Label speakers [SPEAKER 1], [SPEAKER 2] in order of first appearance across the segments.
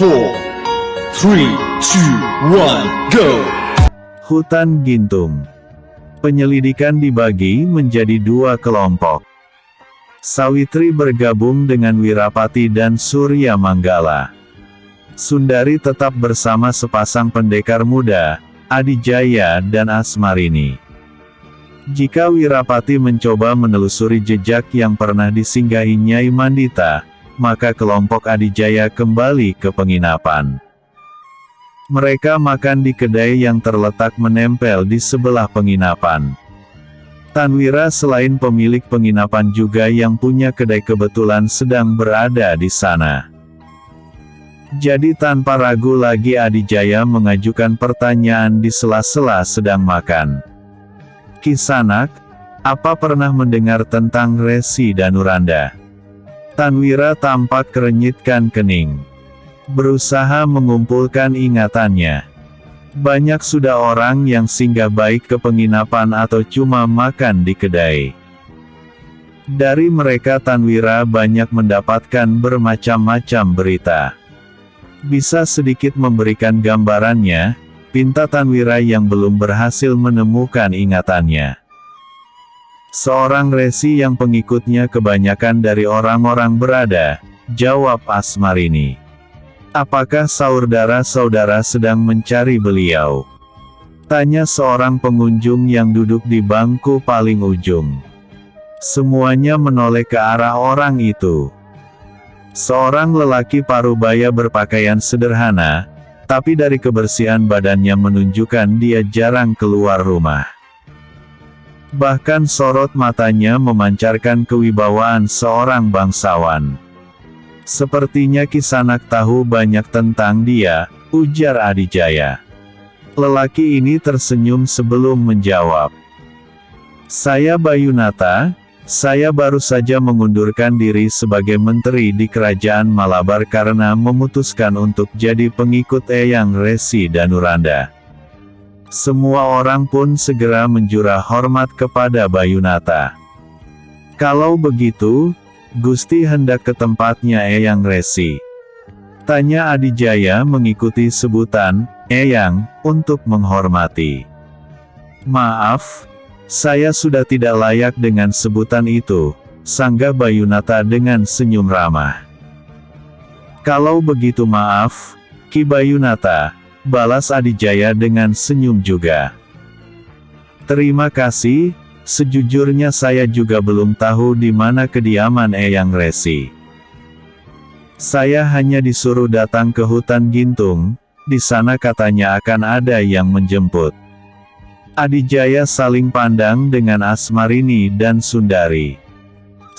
[SPEAKER 1] 4, 3, 2, 1, go!
[SPEAKER 2] Hutan Gintung. Penyelidikan dibagi menjadi dua kelompok. Sawitri bergabung dengan Wirapati dan Surya Manggala. Sundari tetap bersama sepasang pendekar muda, Adijaya dan Asmarini. Jika Wirapati mencoba menelusuri jejak yang pernah disinggahi Nyai Mandita, maka kelompok Adijaya kembali ke penginapan. Mereka makan di kedai yang terletak menempel di sebelah penginapan. Tanwira selain pemilik penginapan juga yang punya kedai kebetulan sedang berada di sana. Jadi tanpa ragu lagi Adijaya mengajukan pertanyaan di sela-sela sedang makan. "Kisanak, apa pernah mendengar tentang Resi Danuranda?" Tanwira tampak kerenyitkan kening. Berusaha mengumpulkan ingatannya. Banyak sudah orang yang singgah baik ke penginapan atau cuma makan di kedai. Dari mereka Tanwira banyak mendapatkan bermacam-macam berita. Bisa sedikit memberikan gambarannya, pinta Tanwira yang belum berhasil menemukan ingatannya. "Seorang resi yang pengikutnya kebanyakan dari orang-orang berada," jawab Asmarini. "Apakah saudara-saudara sedang mencari beliau?" tanya seorang pengunjung yang duduk di bangku paling ujung. Semuanya menoleh ke arah orang itu. Seorang lelaki parubaya berpakaian sederhana, tapi dari kebersihan badannya menunjukkan dia jarang keluar rumah. Bahkan sorot matanya memancarkan kewibawaan seorang bangsawan. "Sepertinya Kisanak tahu banyak tentang dia," ujar Adijaya. Lelaki ini tersenyum sebelum menjawab. "Saya Bayunata, saya baru saja mengundurkan diri sebagai menteri di kerajaan Malabar karena memutuskan untuk jadi pengikut Eyang Resi Danuranda." Semua orang pun segera menjurah hormat kepada Bayunata. "Kalau begitu, Gusti hendak ke tempatnya Eyang Resi?" tanya Adijaya mengikuti sebutan Eyang untuk menghormati. "Maaf, saya sudah tidak layak dengan sebutan itu," sanggah Bayunata dengan senyum ramah. "Kalau begitu maaf, Ki Bayunata," balas Adijaya dengan senyum juga. "Terima kasih, sejujurnya saya juga belum tahu di mana kediaman Eyang Resi. Saya hanya disuruh datang ke hutan Gintung, di sana katanya akan ada yang menjemput." Adijaya saling pandang dengan Asmarini dan Sundari.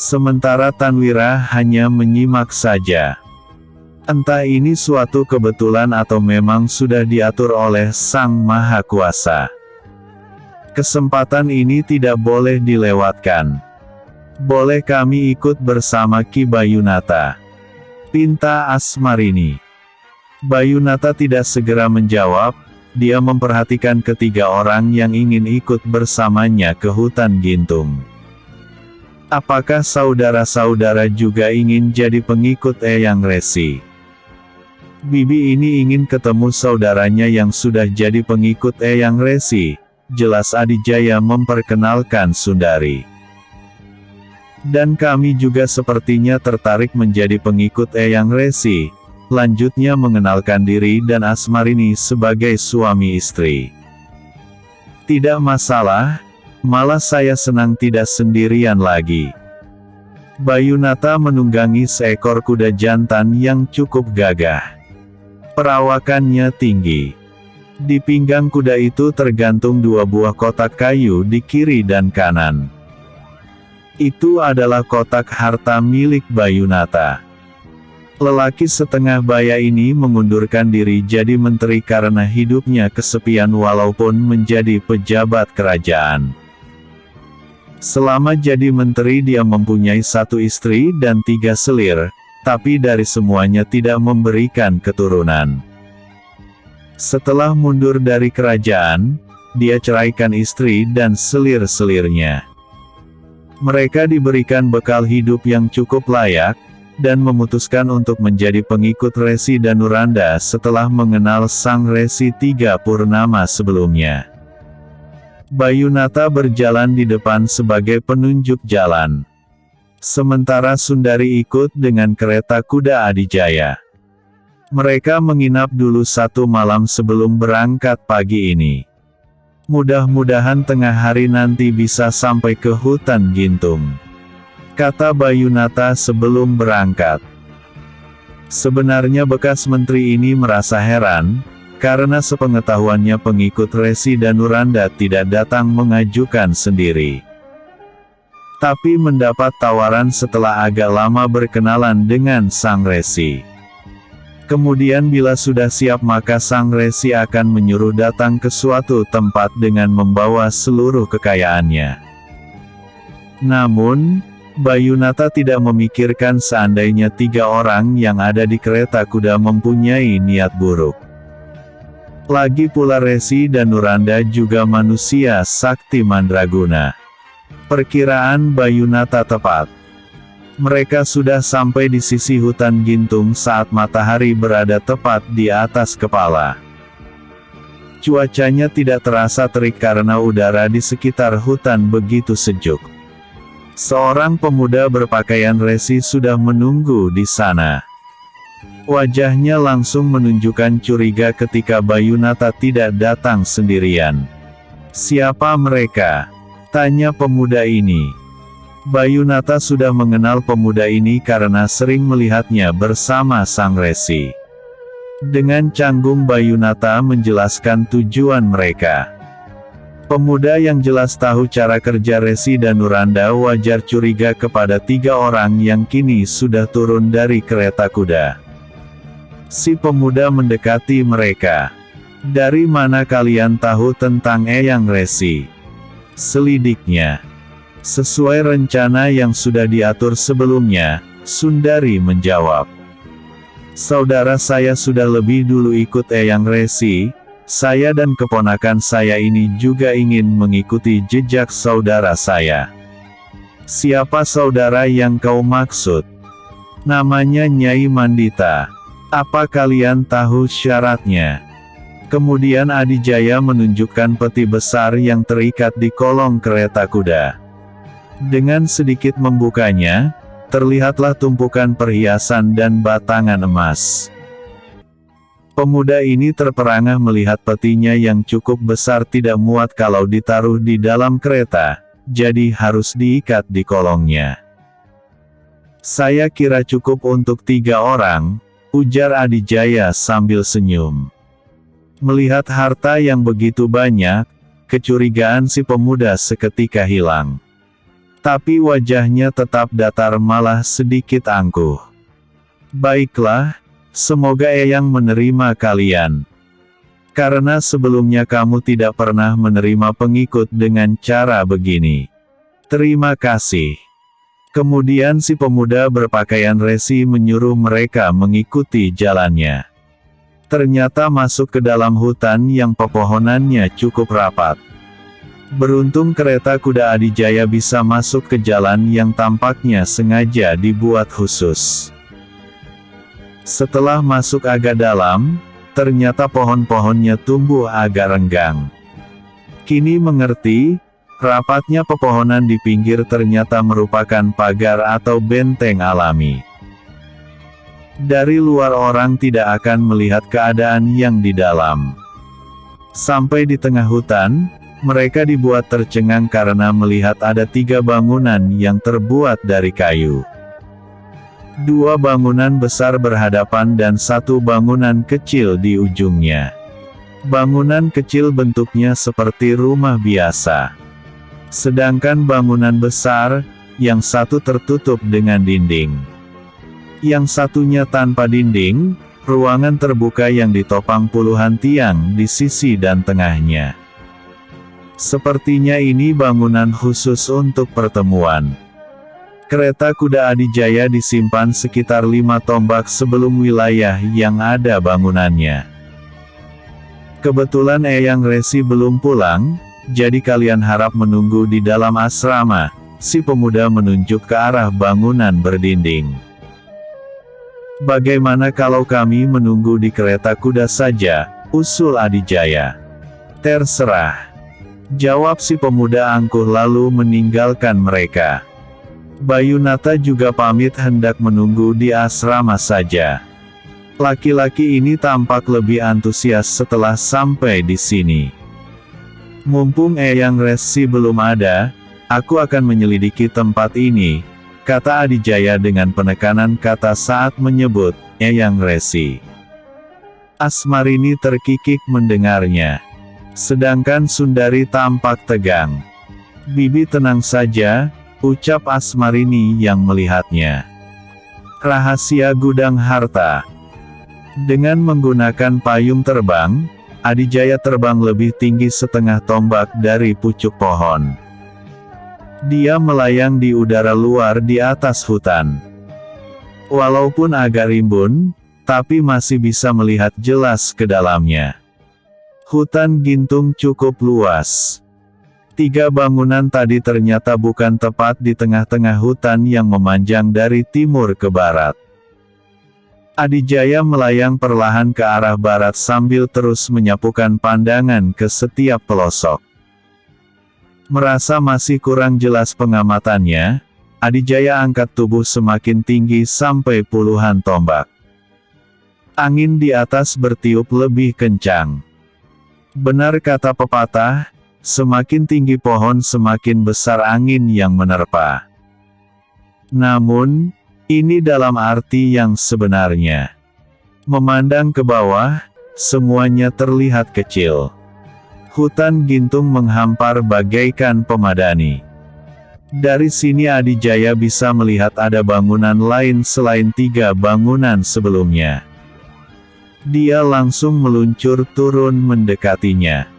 [SPEAKER 2] Sementara Tanwira hanya menyimak saja. Entah ini suatu kebetulan atau memang sudah diatur oleh Sang Maha Kuasa. Kesempatan ini tidak boleh dilewatkan. "Boleh kami ikut bersama Ki Bayunata?" pinta Asmarini. Bayunata tidak segera menjawab, dia memperhatikan ketiga orang yang ingin ikut bersamanya ke hutan Gintung. Apakah saudara-saudara juga ingin jadi pengikut Eyang Resi? Bibi ini ingin ketemu saudaranya yang sudah jadi pengikut Eyang Resi, jelas Adijaya memperkenalkan Sundari. "Dan kami juga sepertinya tertarik menjadi pengikut Eyang Resi," lanjutnya mengenalkan diri dan Asmarini sebagai suami istri. "Tidak masalah, malah saya senang tidak sendirian lagi." Bayunata menunggangi seekor kuda jantan yang cukup gagah. Perawakannya tinggi. Di pinggang kuda itu tergantung dua buah kotak kayu di kiri dan kanan. Itu adalah kotak harta milik Bayunata. Lelaki setengah baya ini mengundurkan diri jadi menteri karena hidupnya kesepian walaupun menjadi pejabat kerajaan. Selama jadi menteri dia mempunyai 1 istri dan 3 selir, tapi dari semuanya tidak memberikan keturunan. Setelah mundur dari kerajaan, dia ceraikan istri dan selir-selirnya. Mereka diberikan bekal hidup yang cukup layak, dan memutuskan untuk menjadi pengikut Resi Danuranda setelah mengenal Sang Resi Tiga Purnama sebelumnya. Bayunata berjalan di depan sebagai penunjuk jalan. Sementara Sundari ikut dengan kereta kuda Adijaya. Mereka menginap dulu satu malam sebelum berangkat pagi ini. Mudah-mudahan tengah hari nanti bisa sampai ke hutan Gintung, kata Bayunata sebelum berangkat. Sebenarnya bekas menteri ini merasa heran, karena sepengetahuannya pengikut Resi Danuranda tidak datang mengajukan sendiri. Tapi mendapat tawaran setelah agak lama berkenalan dengan Sang Resi. Kemudian bila sudah siap maka Sang Resi akan menyuruh datang ke suatu tempat dengan membawa seluruh kekayaannya. Namun, Bayunata tidak memikirkan seandainya 3 orang yang ada di kereta kuda mempunyai niat buruk. Lagi pula Resi Danuranda juga manusia sakti mandraguna. Perkiraan Bayunata tepat. Mereka sudah sampai di sisi hutan Gintung saat matahari berada tepat di atas kepala. Cuacanya tidak terasa terik karena udara di sekitar hutan begitu sejuk. Seorang pemuda berpakaian resi sudah menunggu di sana. Wajahnya langsung menunjukkan curiga ketika Bayunata tidak datang sendirian. "Siapa mereka?" tanya pemuda ini. Bayunata sudah mengenal pemuda ini karena sering melihatnya bersama Sang Resi. Dengan canggung Bayunata menjelaskan tujuan mereka. Pemuda yang jelas tahu cara kerja Resi Danuranda wajar curiga kepada 3 orang yang kini sudah turun dari kereta kuda. Si pemuda mendekati mereka. "Dari mana kalian tahu tentang Eyang Resi?" selidiknya. "Sesuai rencana yang sudah diatur sebelumnya," Sundari menjawab. "Saudara saya sudah lebih dulu ikut Eyang Resi. Saya dan keponakan saya ini juga ingin mengikuti jejak saudara saya." "Siapa saudara yang kau maksud?" "Namanya Nyai Mandita. Apa kalian tahu syaratnya?" Kemudian Adijaya menunjukkan peti besar yang terikat di kolong kereta kuda. Dengan sedikit membukanya, terlihatlah tumpukan perhiasan dan batangan emas. Pemuda ini terperangah melihat petinya yang cukup besar tidak muat kalau ditaruh di dalam kereta, jadi harus diikat di kolongnya. "Saya kira cukup untuk 3 orang, ujar Adijaya sambil senyum. Melihat harta yang begitu banyak, kecurigaan si pemuda seketika hilang. Tapi wajahnya tetap datar malah sedikit angkuh. "Baiklah, semoga Eyang menerima kalian. Karena sebelumnya kamu tidak pernah menerima pengikut dengan cara begini. Terima kasih." Kemudian si pemuda berpakaian resi menyuruh mereka mengikuti jalannya. Ternyata masuk ke dalam hutan yang pepohonannya cukup rapat. Beruntung kereta kuda Adijaya bisa masuk ke jalan yang tampaknya sengaja dibuat khusus. Setelah masuk agak dalam, ternyata pohon-pohonnya tumbuh agak renggang. Kini mengerti, rapatnya pepohonan di pinggir ternyata merupakan pagar atau benteng alami. Dari luar orang tidak akan melihat keadaan yang di dalam. Sampai di tengah hutan, mereka dibuat tercengang karena melihat ada 3 bangunan yang terbuat dari kayu. 2 bangunan besar berhadapan dan 1 bangunan kecil di ujungnya. Bangunan kecil bentuknya seperti rumah biasa. Sedangkan bangunan besar, yang satu tertutup dengan dinding. Yang satunya tanpa dinding, ruangan terbuka yang ditopang puluhan tiang di sisi dan tengahnya. Sepertinya ini bangunan khusus untuk pertemuan. Kereta kuda Adijaya disimpan sekitar 5 tombak sebelum wilayah yang ada bangunannya. Kebetulan Eyang Resi belum pulang, jadi kalian harap menunggu di dalam asrama, si pemuda menunjuk ke arah bangunan berdinding. Bagaimana kalau kami menunggu di kereta kuda saja, usul Adijaya. Terserah, jawab si pemuda angkuh lalu meninggalkan mereka. Bayunata juga pamit hendak menunggu di asrama saja. Laki-laki ini tampak lebih antusias setelah sampai di sini. Mumpung Eyang Resi belum ada, aku akan menyelidiki tempat ini, kata Adijaya dengan penekanan kata saat menyebut Eyang Resi. Asmarini terkikik mendengarnya. Sedangkan Sundari tampak tegang. Bibi tenang saja, ucap Asmarini yang melihatnya. Rahasia gudang harta. Dengan menggunakan payung terbang, Adijaya terbang lebih tinggi setengah tombak dari pucuk pohon. Dia melayang di udara luar di atas hutan. Walaupun agak rimbun, tapi masih bisa melihat jelas ke dalamnya. Hutan Gintung cukup luas. 3 bangunan tadi ternyata bukan tepat di tengah-tengah hutan yang memanjang dari timur ke barat. Adijaya melayang perlahan ke arah barat sambil terus menyapukan pandangan ke setiap pelosok. Merasa masih kurang jelas pengamatannya, Adijaya angkat tubuh semakin tinggi sampai puluhan tombak. Angin di atas bertiup lebih kencang. Benar kata pepatah, semakin tinggi pohon semakin besar angin yang menerpa. Namun, ini dalam arti yang sebenarnya. Memandang ke bawah, semuanya terlihat kecil. Hutan Gintung menghampar bagaikan pemadani. Dari sini Adijaya bisa melihat ada bangunan lain selain 3 bangunan sebelumnya. Dia langsung meluncur turun mendekatinya.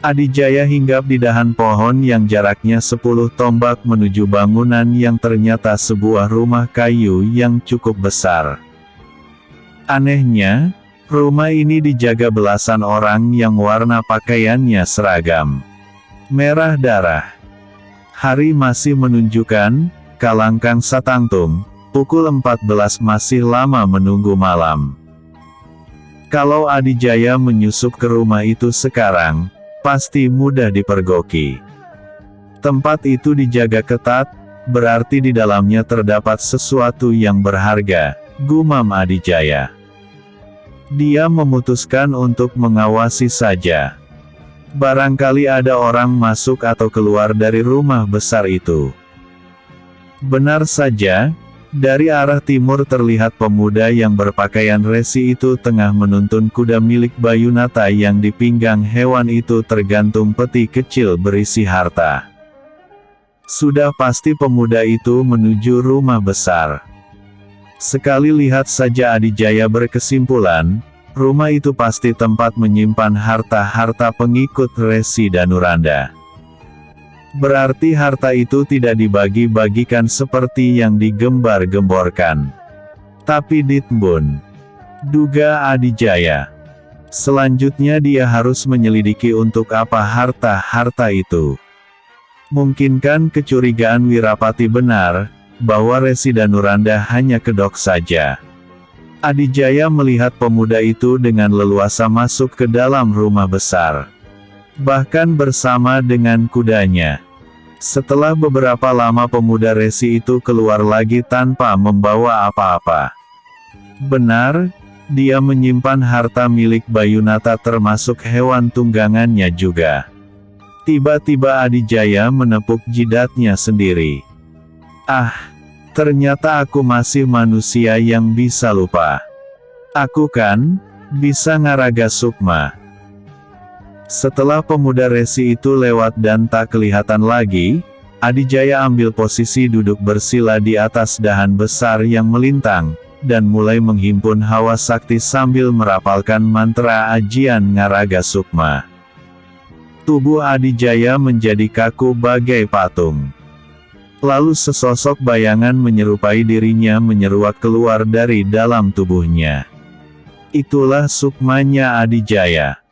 [SPEAKER 2] Adijaya hinggap di dahan pohon yang jaraknya 10 tombak menuju bangunan yang ternyata sebuah rumah kayu yang cukup besar. Anehnya, rumah ini dijaga belasan orang yang warna pakaiannya seragam. Merah darah. Hari masih menunjukkan, Kalangkang Satangtung, pukul 14 masih lama menunggu malam. Kalau Adijaya menyusup ke rumah itu sekarang, pasti mudah dipergoki. Tempat itu dijaga ketat, berarti di dalamnya terdapat sesuatu yang berharga, gumam Adijaya. Dia memutuskan untuk mengawasi saja. Barangkali ada orang masuk atau keluar dari rumah besar itu. Benar saja, dari arah timur terlihat pemuda yang berpakaian resi itu tengah menuntun kuda milik Bayunata yang di pinggang hewan itu tergantung peti kecil berisi harta. Sudah pasti pemuda itu menuju rumah besar. Sekali lihat saja Adijaya berkesimpulan, rumah itu pasti tempat menyimpan harta-harta pengikut Resi Danuranda. Berarti harta itu tidak dibagi-bagikan seperti yang digembar-gemborkan. Tapi ditembun, duga Adijaya. Selanjutnya dia harus menyelidiki untuk apa harta-harta itu. Mungkinkan kecurigaan Wirapati benar, bahwa Resi Danuranda hanya kedok saja. Adijaya melihat pemuda itu dengan leluasa masuk ke dalam rumah besar. Bahkan bersama dengan kudanya. Setelah beberapa lama pemuda resi itu keluar lagi tanpa membawa apa-apa. Benar, dia menyimpan harta milik Bayunata termasuk hewan tunggangannya juga. Tiba-tiba Adijaya menepuk jidatnya sendiri. Ah, ternyata aku masih manusia yang bisa lupa. Aku kan, bisa ngaraga sukma. Setelah pemuda resi itu lewat dan tak kelihatan lagi, Adijaya ambil posisi duduk bersila di atas dahan besar yang melintang, dan mulai menghimpun hawa sakti sambil merapalkan mantra ajian ngaraga sukma. Tubuh Adijaya menjadi kaku bagai patung. Lalu sesosok bayangan menyerupai dirinya menyeruak keluar dari dalam tubuhnya. Itulah sukmanya Adijaya.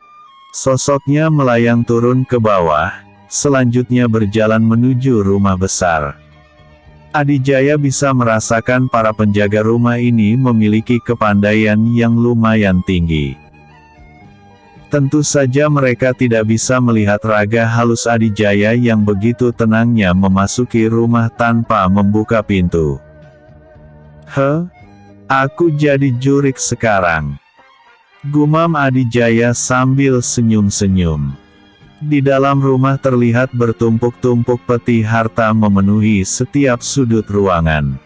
[SPEAKER 2] Sosoknya melayang turun ke bawah, selanjutnya berjalan menuju rumah besar. Adijaya bisa merasakan para penjaga rumah ini memiliki kepandaian yang lumayan tinggi. Tentu saja mereka tidak bisa melihat raga halus Adijaya yang begitu tenangnya memasuki rumah tanpa membuka pintu. Aku jadi jurik sekarang, gumam Adijaya sambil senyum-senyum. Di dalam rumah terlihat bertumpuk-tumpuk peti harta memenuhi setiap sudut ruangan.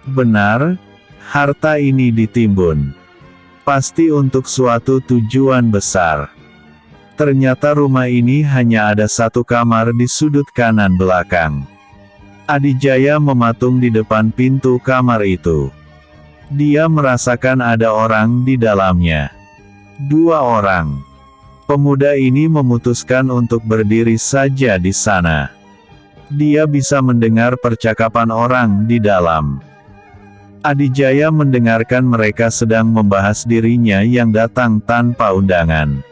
[SPEAKER 2] Benar, harta ini ditimbun. Pasti untuk suatu tujuan besar. Ternyata rumah ini hanya ada satu kamar di sudut kanan belakang. Adijaya mematung di depan pintu kamar itu. Dia merasakan ada orang di dalamnya. 2 orang. Pemuda ini memutuskan untuk berdiri saja di sana. Dia bisa mendengar percakapan orang di dalam. Adijaya mendengarkan mereka sedang membahas dirinya yang datang tanpa undangan.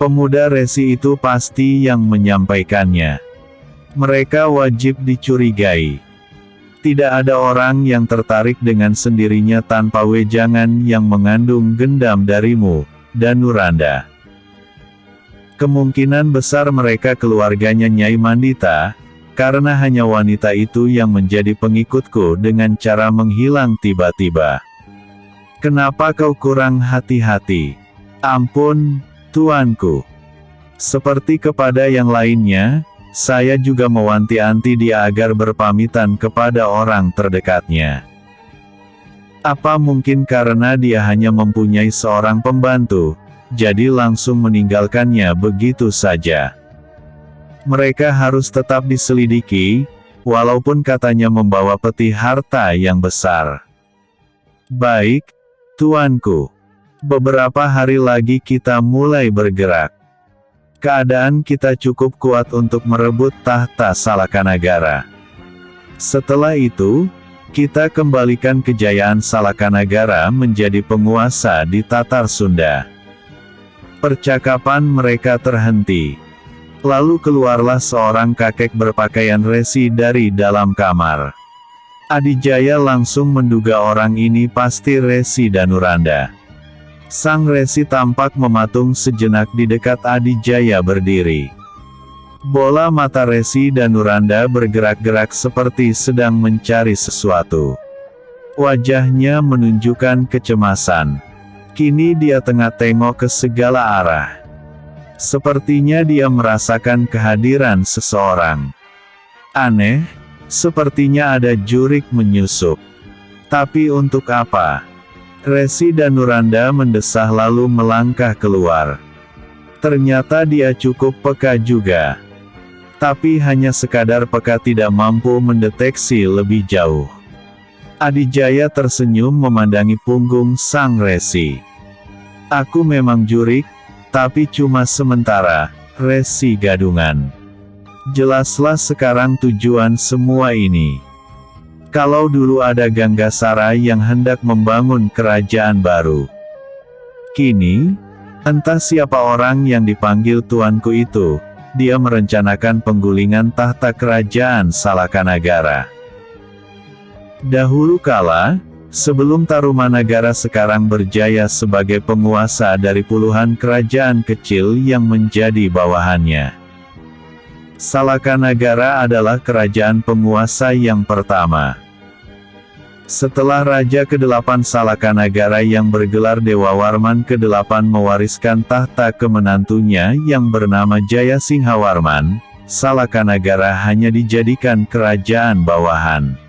[SPEAKER 2] Pemuda resi itu pasti yang menyampaikannya. Mereka wajib dicurigai. Tidak ada orang yang tertarik dengan sendirinya tanpa wejangan yang mengandung gendam darimu, Danuranda. Kemungkinan besar mereka keluarganya Nyai Mandita, karena hanya wanita itu yang menjadi pengikutku dengan cara menghilang tiba-tiba. Kenapa kau kurang hati-hati? Ampun, tuanku. Seperti kepada yang lainnya, saya juga mewanti-wanti dia agar berpamitan kepada orang terdekatnya. Apa mungkin karena dia hanya mempunyai seorang pembantu, jadi langsung meninggalkannya begitu saja? Mereka harus tetap diselidiki, walaupun katanya membawa peti harta yang besar. Baik, tuanku. Beberapa hari lagi kita mulai bergerak. Keadaan kita cukup kuat untuk merebut tahta Salakanagara. Setelah itu, kita kembalikan kejayaan Salakanagara menjadi penguasa di Tatar Sunda. Percakapan mereka terhenti. Lalu keluarlah seorang kakek berpakaian resi dari dalam kamar. Adijaya langsung menduga orang ini pasti Resi Danuranda. Sang resi tampak mematung sejenak di dekat Adijaya berdiri. Bola mata Resi Danuranda bergerak-gerak seperti sedang mencari sesuatu. Wajahnya menunjukkan kecemasan. Kini dia tengah tengok ke segala arah. Sepertinya dia merasakan kehadiran seseorang. Aneh, sepertinya ada jurik menyusup. Tapi untuk apa? Resi Danuranda mendesah lalu melangkah keluar. Ternyata dia cukup peka juga. Tapi hanya sekadar peka, tidak mampu mendeteksi lebih jauh. Adijaya tersenyum memandangi punggung sang resi. Aku memang jurik, tapi cuma sementara, Resi Gadungan. Jelaslah sekarang tujuan semua ini. Kalau dulu ada Ganggasara yang hendak membangun kerajaan baru. Kini, entah siapa orang yang dipanggil tuanku itu, dia merencanakan penggulingan tahta kerajaan Salakanagara. Dahulu kala, sebelum Tarumanagara sekarang berjaya sebagai penguasa dari puluhan kerajaan kecil yang menjadi bawahannya. Salakanagara adalah kerajaan penguasa yang pertama. Setelah Raja ke-8 Salakanagara yang bergelar Dewa Warman ke-8 mewariskan tahta ke menantunya yang bernama Jayasinghawarman, Salakanagara hanya dijadikan kerajaan bawahan.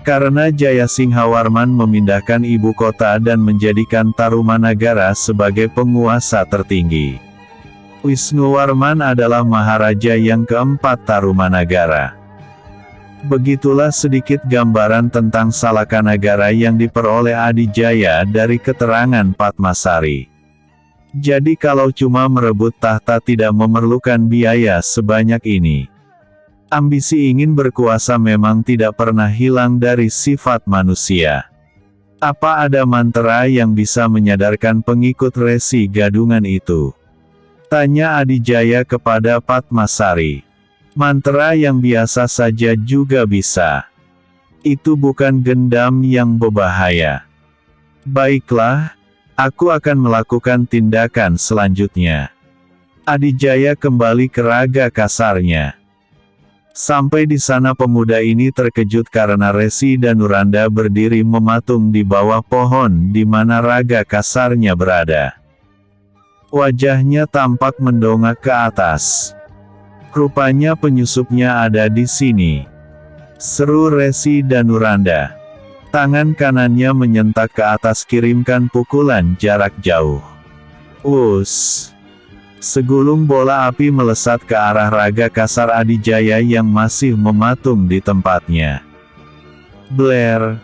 [SPEAKER 2] Karena Jayasinghawarman memindahkan ibu kota dan menjadikan Tarumanagara sebagai penguasa tertinggi. Wisnuwarman adalah Maharaja yang keempat Tarumanagara. Begitulah sedikit gambaran tentang Salakanagara yang diperoleh Adijaya dari keterangan Padmasari. Jadi kalau cuma merebut tahta tidak memerlukan biaya sebanyak ini. Ambisi ingin berkuasa memang tidak pernah hilang dari sifat manusia. Apa ada mantra yang bisa menyadarkan pengikut Resi Gadungan itu? Tanya Adijaya kepada Padmasari. Mantra yang biasa saja juga bisa. Itu bukan gendam yang berbahaya. Baiklah, aku akan melakukan tindakan selanjutnya. Adijaya kembali ke raga kasarnya. Sampai di sana pemuda ini terkejut karena Resi Danuranda berdiri mematung di bawah pohon di mana raga kasarnya berada. Wajahnya tampak mendongak ke atas. Rupanya penyusupnya ada di sini. Seru Resi Danuranda. Tangan kanannya menyentak ke atas kirimkan pukulan jarak jauh. Us. Segulung bola api melesat ke arah raga kasar Adijaya yang masih mematung di tempatnya. Blair.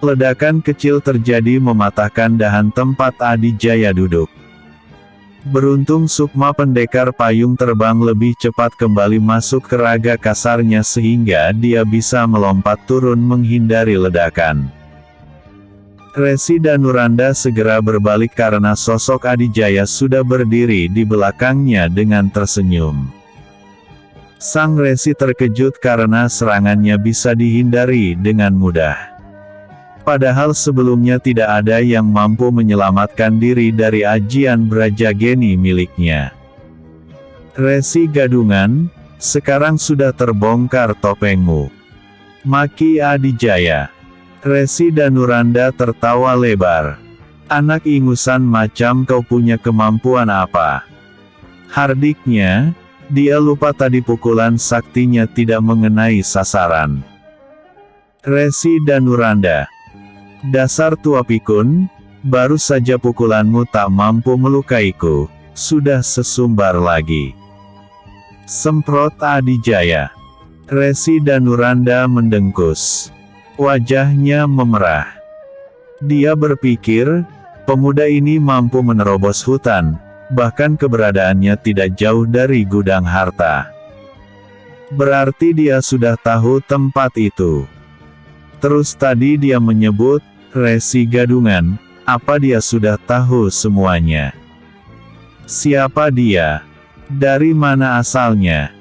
[SPEAKER 2] Ledakan kecil terjadi mematahkan dahan tempat Adijaya duduk. Beruntung Sukma pendekar payung terbang lebih cepat kembali masuk ke raga kasarnya sehingga dia bisa melompat turun menghindari ledakan. Resi Danuranda segera berbalik karena sosok Adijaya sudah berdiri di belakangnya dengan tersenyum. Sang Resi terkejut karena serangannya bisa dihindari dengan mudah. Padahal sebelumnya tidak ada yang mampu menyelamatkan diri dari ajian Brajageni miliknya. Resi Gadungan, sekarang sudah terbongkar topengmu. Maki Adijaya. Resi Danuranda tertawa lebar. Anak ingusan macam kau punya kemampuan apa? Hardiknya, dia lupa tadi pukulan saktinya tidak mengenai sasaran. Resi Danuranda. Dasar tua pikun, baru saja pukulanmu tak mampu melukaiku, sudah sesumbar lagi. Semprot Adijaya. Resi Danuranda mendengkus. Wajahnya memerah. Dia berpikir, pemuda ini mampu menerobos hutan, bahkan keberadaannya tidak jauh dari gudang harta. Berarti dia sudah tahu tempat itu. Terus tadi dia menyebut, Resi Gadungan, apa dia sudah tahu semuanya? Siapa dia? Dari mana asalnya?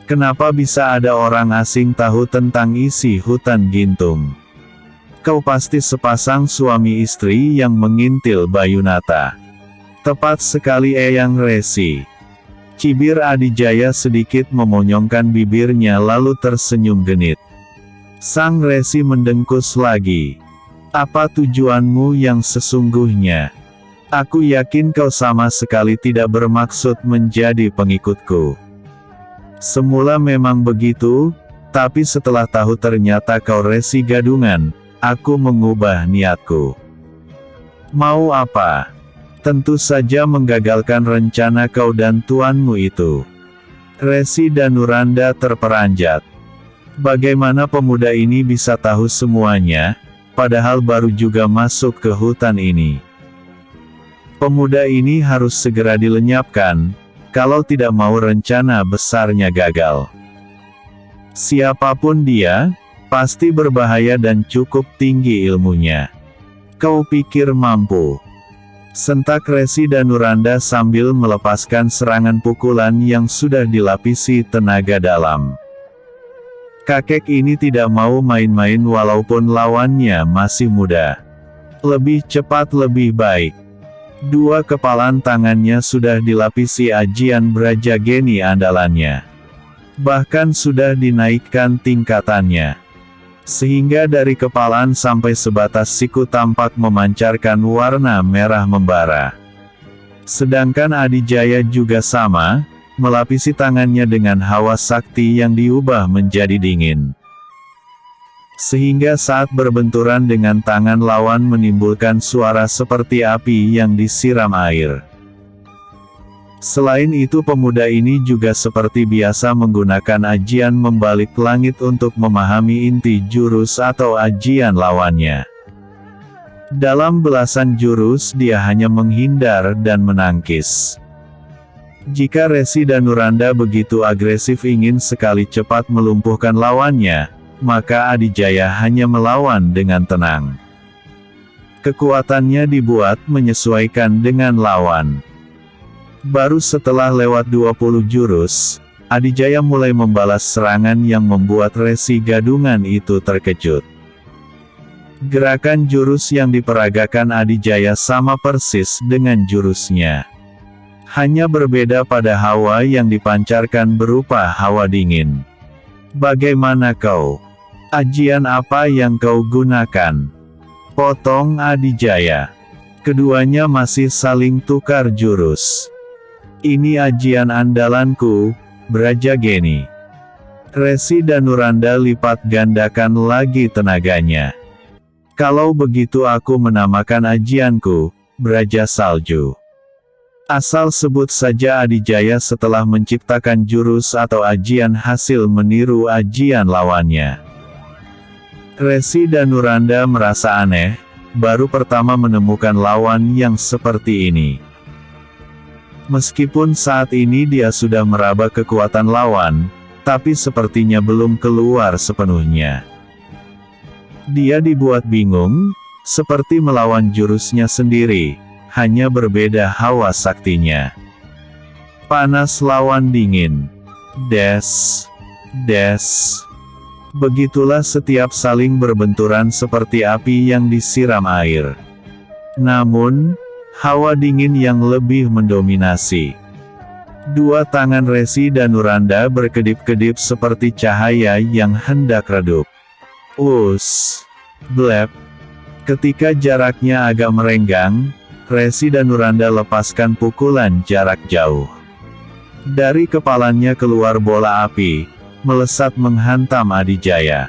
[SPEAKER 2] Kenapa bisa ada orang asing tahu tentang isi hutan Gintung? Kau pasti sepasang suami istri yang mengintil Bayunata. Tepat sekali Eyang Resi. Cibir Adijaya sedikit memonyongkan bibirnya lalu tersenyum genit. Sang Resi mendengkus lagi. Apa tujuanmu yang sesungguhnya? Aku yakin kau sama sekali tidak bermaksud menjadi pengikutku. Semula memang begitu, tapi setelah tahu ternyata kau Resi Gadungan, aku mengubah niatku. Mau apa? Tentu saja menggagalkan rencana kau dan tuanmu itu. Resi Danuranda terperanjat. Bagaimana pemuda ini bisa tahu semuanya, padahal baru juga masuk ke hutan ini? Pemuda ini harus segera dilenyapkan, kalau tidak mau rencana besarnya gagal. Siapapun dia, pasti berbahaya dan cukup tinggi ilmunya. Kau pikir mampu? Sentak Resi Danuranda sambil melepaskan serangan pukulan yang sudah dilapisi tenaga dalam. Kakek ini tidak mau main-main walaupun lawannya masih muda. Lebih cepat lebih baik. Dua kepalan tangannya sudah dilapisi ajian Brajageni andalannya. Bahkan sudah dinaikkan tingkatannya. Sehingga dari kepalan sampai sebatas siku tampak memancarkan warna merah membara. Sedangkan Adijaya juga sama, melapisi tangannya dengan hawa sakti yang diubah menjadi dingin. Sehingga saat berbenturan dengan tangan lawan menimbulkan suara seperti api yang disiram air. Selain itu pemuda ini juga seperti biasa menggunakan ajian membalik langit untuk memahami inti jurus atau ajian lawannya. Dalam belasan jurus dia hanya menghindar dan menangkis. Jika Resi Danuranda begitu agresif ingin sekali cepat melumpuhkan lawannya, maka Adijaya hanya melawan dengan tenang. Kekuatannya dibuat menyesuaikan dengan lawan. Baru setelah lewat 20 jurus, Adijaya mulai membalas serangan yang membuat Resi Gadungan itu terkejut. Gerakan jurus yang diperagakan Adijaya sama persis dengan jurusnya. Hanya berbeda pada hawa yang dipancarkan berupa hawa dingin. Bagaimana kau? Ajian apa yang kau gunakan? Potong Adijaya. Keduanya masih saling tukar jurus. Ini ajian andalanku, Brajageni. Resi Danuranda lipat gandakan lagi tenaganya. Kalau begitu aku menamakan ajianku, Braja Salju. Asal sebut saja Adijaya setelah menciptakan jurus atau ajian hasil meniru ajian lawannya. Resi Danuranda merasa aneh, baru pertama menemukan lawan yang seperti ini. Meskipun saat ini dia sudah meraba kekuatan lawan, tapi sepertinya belum keluar sepenuhnya. Dia dibuat bingung, seperti melawan jurusnya sendiri, hanya berbeda hawa saktinya. Panas lawan dingin. Des. Des. Begitulah setiap saling berbenturan seperti api yang disiram air. Namun, hawa dingin yang lebih mendominasi. Dua tangan Resi Danuranda berkedip-kedip seperti cahaya yang hendak redup. Us. Blep. Ketika jaraknya agak merenggang, Resi Danuranda lepaskan pukulan jarak jauh. Dari kepalanya keluar bola api, melesat menghantam Adijaya.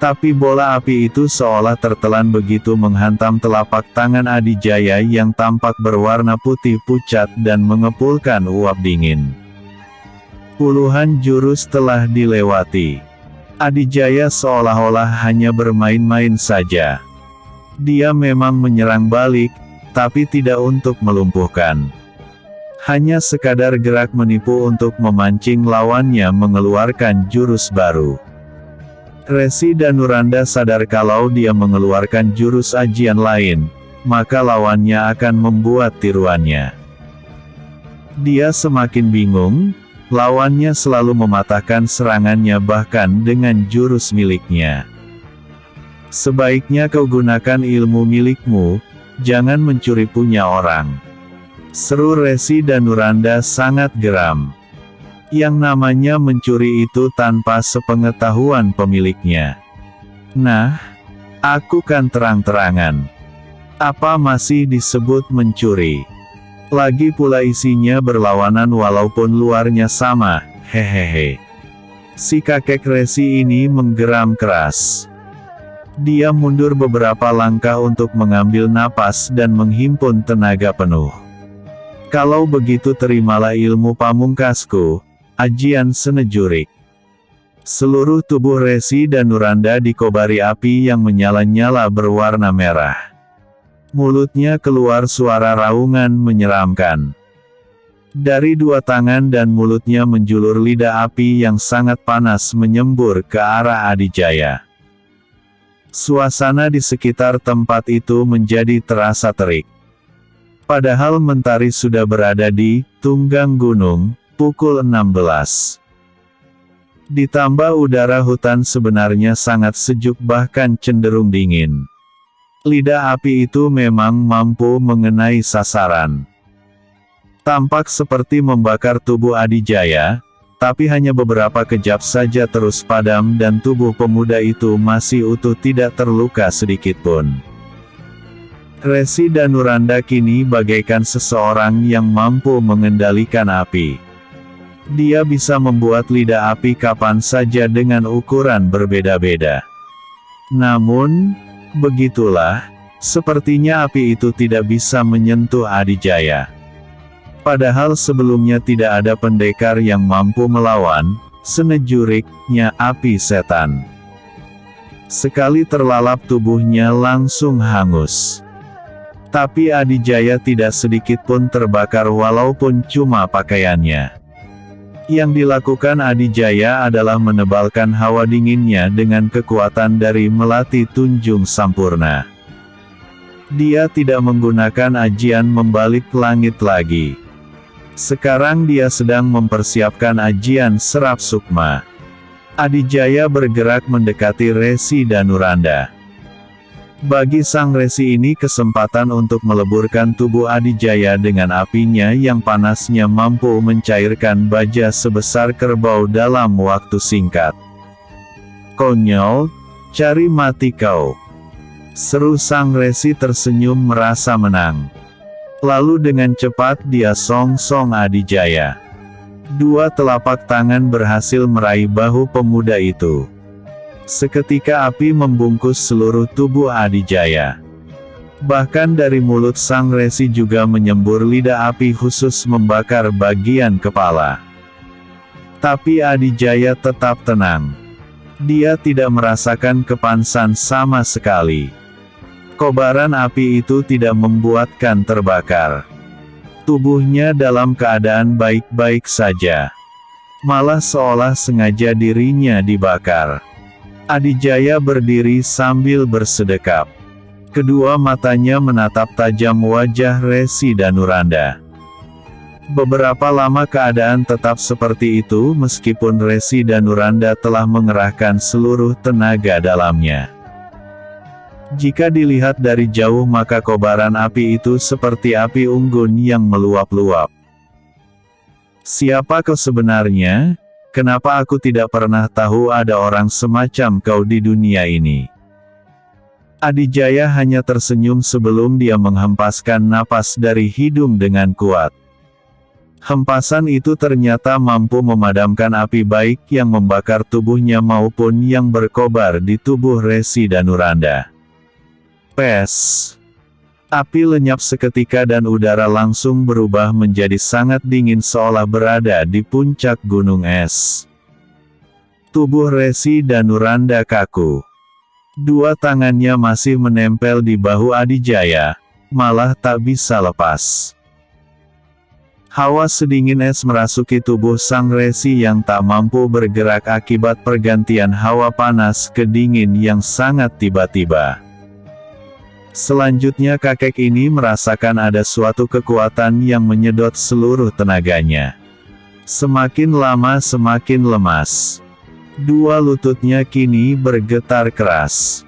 [SPEAKER 2] Tapi bola api itu seolah tertelan begitu menghantam telapak tangan Adijaya yang tampak berwarna putih pucat dan mengepulkan uap dingin. Puluhan jurus telah dilewati. Adijaya seolah-olah hanya bermain-main saja. Dia memang menyerang balik, tapi tidak untuk melumpuhkan. Hanya sekadar gerak menipu untuk memancing lawannya mengeluarkan jurus baru. Resi Danuranda sadar kalau dia mengeluarkan jurus ajian lain, maka lawannya akan membuat tiruannya. Dia semakin bingung, lawannya selalu mematahkan serangannya bahkan dengan jurus miliknya. Sebaiknya kau gunakan ilmu milikmu, jangan mencuri punya orang. Seru Resi Danuranda sangat geram. Yang namanya mencuri itu tanpa sepengetahuan pemiliknya. Nah, aku kan terang-terangan. Apa masih disebut mencuri? Lagi pula isinya berlawanan walaupun luarnya sama, hehehe. Si kakek Resi ini menggeram keras. Dia mundur beberapa langkah untuk mengambil napas dan menghimpun tenaga penuh. Kalau begitu terimalah ilmu pamungkasku, ajian senejurik. Seluruh tubuh Resi Danuranda dikobari api yang menyala-nyala berwarna merah. Mulutnya keluar suara raungan menyeramkan. Dari dua tangan dan mulutnya menjulur lidah api yang sangat panas menyembur ke arah Adijaya. Suasana di sekitar tempat itu menjadi terasa terik. Padahal mentari sudah berada di tunggang gunung, pukul 16. Ditambah udara hutan sebenarnya sangat sejuk bahkan cenderung dingin. Lidah api itu memang mampu mengenai sasaran. Tampak seperti membakar tubuh Adijaya, tapi hanya beberapa kejap saja terus padam dan tubuh pemuda itu masih utuh tidak terluka sedikitpun. Resi Danuranda kini bagaikan seseorang yang mampu mengendalikan api. Dia bisa membuat lidah api kapan saja dengan ukuran berbeda-beda. Namun, begitulah, sepertinya api itu tidak bisa menyentuh Adijaya. Padahal sebelumnya tidak ada pendekar yang mampu melawan, senejuriknya api setan. Sekali terlalap tubuhnya langsung hangus. Tapi Adijaya tidak sedikit pun terbakar walaupun cuma pakaiannya. Yang dilakukan Adijaya adalah menebalkan hawa dinginnya dengan kekuatan dari Melati Tunjung Sampurna. Dia tidak menggunakan ajian membalik langit lagi. Sekarang dia sedang mempersiapkan ajian serap sukma. Adijaya bergerak mendekati Resi Danuranda. Bagi sang resi ini kesempatan untuk meleburkan tubuh Adijaya dengan apinya yang panasnya mampu mencairkan baja sebesar kerbau dalam waktu singkat. "Konyol, cari mati kau!" seru sang resi tersenyum merasa menang. Lalu dengan cepat dia song-song Adijaya. Dua telapak tangan berhasil meraih bahu pemuda itu. Seketika api membungkus seluruh tubuh Adijaya. Bahkan dari mulut sang resi juga menyembur lidah api khusus membakar bagian kepala. Tapi Adijaya tetap tenang. Dia tidak merasakan kepansan sama sekali. Kobaran api itu tidak membuatkan terbakar. Tubuhnya dalam keadaan baik-baik saja. Malah seolah sengaja dirinya dibakar. Adijaya berdiri sambil bersedekap. Kedua matanya menatap tajam wajah Resi Danuranda. Beberapa lama keadaan tetap seperti itu meskipun Resi Danuranda telah mengerahkan seluruh tenaga dalamnya. Jika dilihat dari jauh maka kobaran api itu seperti api unggun yang meluap-luap. "Siapa kau sebenarnya? Kenapa aku tidak pernah tahu ada orang semacam kau di dunia ini?" Adijaya hanya tersenyum sebelum dia menghempaskan napas dari hidung dengan kuat. Hempasan itu ternyata mampu memadamkan api baik yang membakar tubuhnya maupun yang berkobar di tubuh Resi Danuranda. Pes! Api lenyap seketika dan udara langsung berubah menjadi sangat dingin seolah berada di puncak gunung es. Tubuh Resi Danuranda kaku. Dua tangannya masih menempel di bahu Adijaya, malah tak bisa lepas. Hawa sedingin es merasuki tubuh sang resi yang tak mampu bergerak akibat pergantian hawa panas ke dingin yang sangat tiba-tiba. Selanjutnya kakek ini merasakan ada suatu kekuatan yang menyedot seluruh tenaganya. Semakin lama semakin lemas. Dua lututnya kini bergetar keras.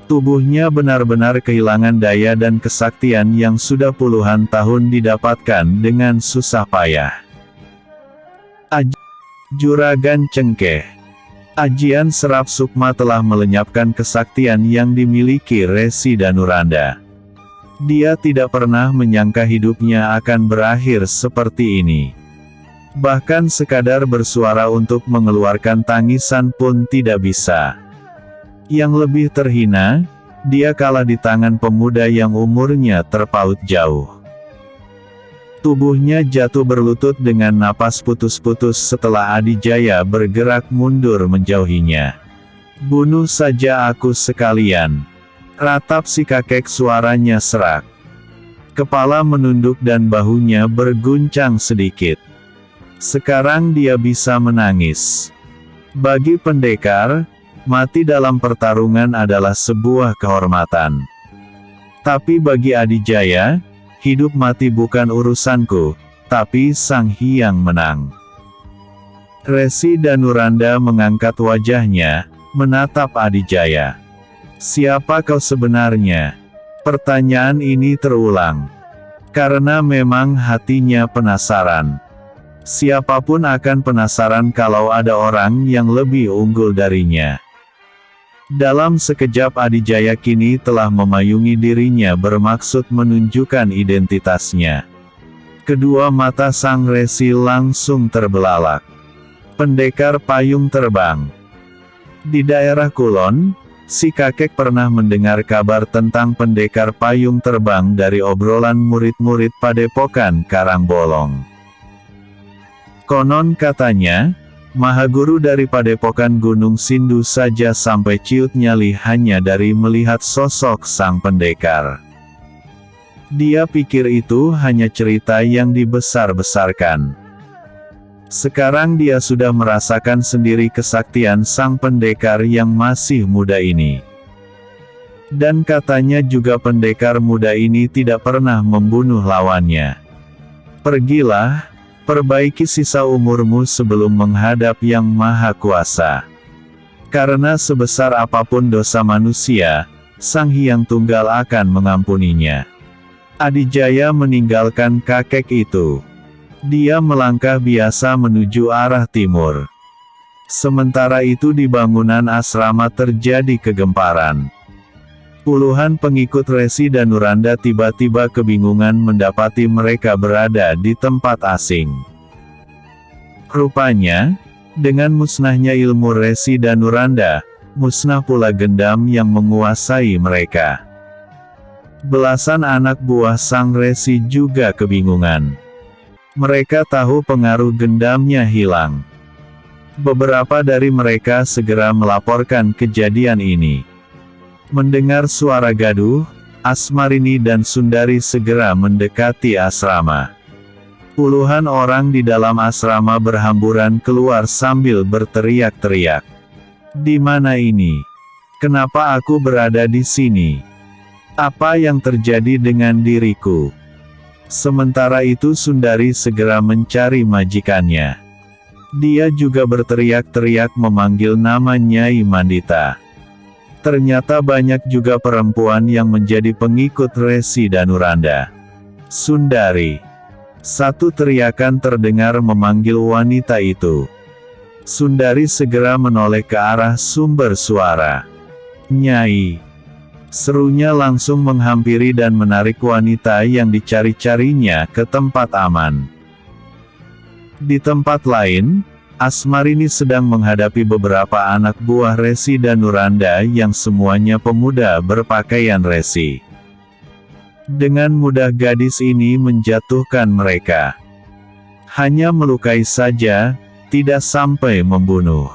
[SPEAKER 2] Tubuhnya benar-benar kehilangan daya dan kesaktian yang sudah puluhan tahun didapatkan dengan susah payah. Juragan Cengkeh. Ajian serap sukma telah melenyapkan kesaktian yang dimiliki Resi Danuranda. Dia tidak pernah menyangka hidupnya akan berakhir seperti ini. Bahkan sekadar bersuara untuk mengeluarkan tangisan pun tidak bisa. Yang lebih terhina, dia kalah di tangan pemuda yang umurnya terpaut jauh. Tubuhnya jatuh berlutut dengan napas putus-putus setelah Adijaya bergerak mundur menjauhinya. "Bunuh saja aku sekalian," ratap si kakek, suaranya serak. Kepala menunduk dan bahunya berguncang sedikit. Sekarang dia bisa menangis. Bagi pendekar, mati dalam pertarungan adalah sebuah kehormatan. Tapi bagi Adijaya, hidup mati bukan urusanku, tapi Sang Hyang menang. Resi Danuranda mengangkat wajahnya, menatap Adijaya. "Siapa kau sebenarnya?" Pertanyaan ini terulang. Karena memang hatinya penasaran. Siapapun akan penasaran kalau ada orang yang lebih unggul darinya. Dalam sekejap Adijaya kini telah memayungi dirinya bermaksud menunjukkan identitasnya. Kedua mata sang resi langsung terbelalak. Pendekar payung terbang. Di daerah Kulon, si kakek pernah mendengar kabar tentang pendekar payung terbang dari obrolan murid-murid Padepokan Karangbolong. Konon katanya, Mahaguru dari Padepokan Gunung Sindu saja sampai ciut nyali hanya dari melihat sosok sang pendekar. Dia pikir itu hanya cerita yang dibesar-besarkan. Sekarang dia sudah merasakan sendiri kesaktian sang pendekar yang masih muda ini. Dan katanya juga pendekar muda ini tidak pernah membunuh lawannya. Pergilah, perbaiki sisa umurmu sebelum menghadap Yang Maha Kuasa. Karena sebesar apapun dosa manusia, Sang Hyang Tunggal akan mengampuninya. Adijaya meninggalkan kakek itu. Dia melangkah biasa menuju arah timur. Sementara itu di bangunan asrama terjadi kegemparan. Puluhan pengikut Resi Danuranda tiba-tiba kebingungan mendapati mereka berada di tempat asing. Rupanya, dengan musnahnya ilmu Resi Danuranda, musnah pula gendam yang menguasai mereka. Belasan anak buah sang Resi juga kebingungan. Mereka tahu pengaruh gendamnya hilang. Beberapa dari mereka segera melaporkan kejadian ini. Mendengar suara gaduh, Asmarini dan Sundari segera mendekati asrama. Puluhan orang di dalam asrama berhamburan keluar sambil berteriak-teriak. Di mana ini? Kenapa aku berada di sini? Apa yang terjadi dengan diriku? Sementara itu Sundari segera mencari majikannya. Dia juga berteriak-teriak memanggil nama Nyai Mandita. Ternyata banyak juga perempuan yang menjadi pengikut Resi Danuranda. Sundari. Satu teriakan terdengar memanggil wanita itu. Sundari segera menoleh ke arah sumber suara. Nyai. Serunya langsung menghampiri dan menarik wanita yang dicari-carinya ke tempat aman. Di tempat lain, Asmarini sedang menghadapi beberapa anak buah Resi Danuranda yang semuanya pemuda berpakaian resi. Dengan mudah gadis ini menjatuhkan mereka. Hanya melukai saja, tidak sampai membunuh.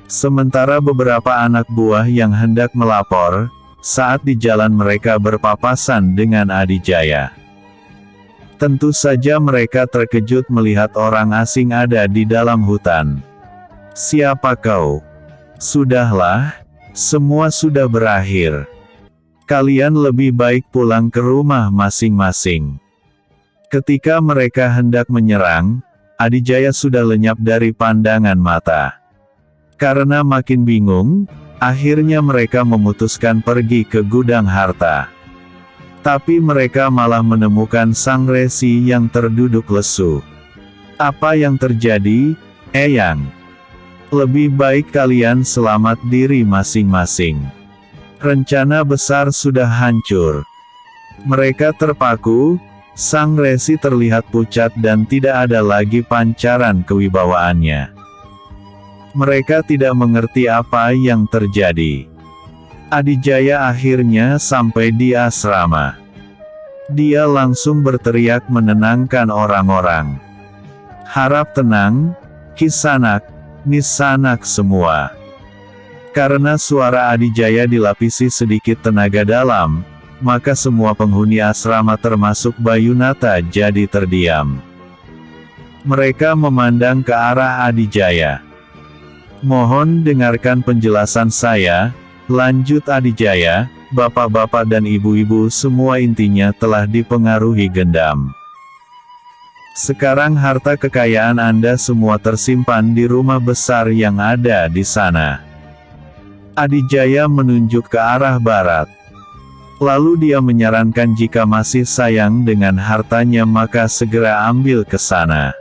[SPEAKER 2] Sementara beberapa anak buah yang hendak melapor, saat di jalan mereka berpapasan dengan Adijaya. Tentu saja mereka terkejut melihat orang asing ada di dalam hutan. Siapa kau? Sudahlah, semua sudah berakhir. Kalian lebih baik pulang ke rumah masing-masing. Ketika mereka hendak menyerang, Adijaya sudah lenyap dari pandangan mata. Karena makin bingung, akhirnya mereka memutuskan pergi ke gudang harta. Tapi mereka malah menemukan sang Resi yang terduduk lesu. Apa yang terjadi, Eyang? Lebih baik kalian selamat diri masing-masing. Rencana besar sudah hancur. Mereka terpaku, sang Resi terlihat pucat dan tidak ada lagi pancaran kewibawaannya. Mereka tidak mengerti apa yang terjadi. Adijaya akhirnya sampai di asrama. Dia langsung berteriak menenangkan orang-orang. Harap tenang, Kisanak, Nisanak semua. Karena suara Adijaya dilapisi sedikit tenaga dalam, maka semua penghuni asrama termasuk Bayunata jadi terdiam. Mereka memandang ke arah Adijaya. Mohon dengarkan penjelasan saya. Lanjut Adijaya, bapak-bapak dan ibu-ibu semua intinya telah dipengaruhi gendam. Sekarang harta kekayaan Anda semua tersimpan di rumah besar yang ada di sana. Adijaya menunjuk ke arah barat. Lalu dia menyarankan jika masih sayang dengan hartanya maka segera ambil ke sana.